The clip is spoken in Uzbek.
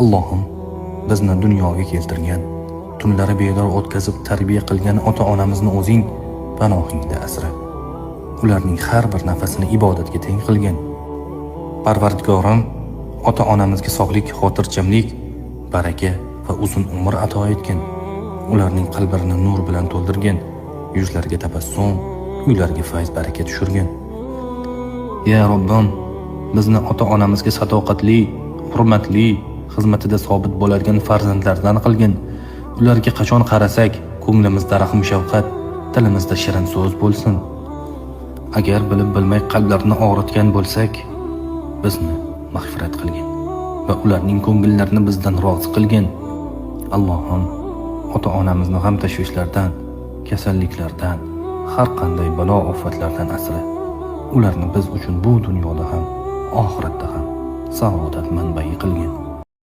Allohim, bizni dunyoga keltirgan, tunlari bedor o'tkazib tarbiya qilgan ota-onamizni o'zing panohingda asra. Ularning har bir nafasini ibodatga teng qilgin. Parvardigorim, ota-onamizga sog'lik, xotirjamlik, baraka va uzun umr ato etgin. Ularning qalblarini nur bilan to'ldirgin, yuzlariga tabassum, uylariga fayz baraka tushirgin. Ya Robbim, bizni ota-onamizga sadoqatli, hurmatli, xizmatida sobit bo'ladigan farzandlardan qilgin. Ularga qachon qarasak, ko'nglimizda rahm shafqat, tilimizda shirin so'z bo'lsin. Agar bilib bilmay qalblarini og'ritgan bo'lsak, bizni mag'firat qilgin va ularning ko'ngillarini bizdan rozi qilgin. Allohim, ota-onamizni ham tashvishlardan, kasalliklardan, har qanday balo ofatlardan asra. Ularni biz uchun bu dunyoda ham, oxiratda ham saodat manbai qilgin.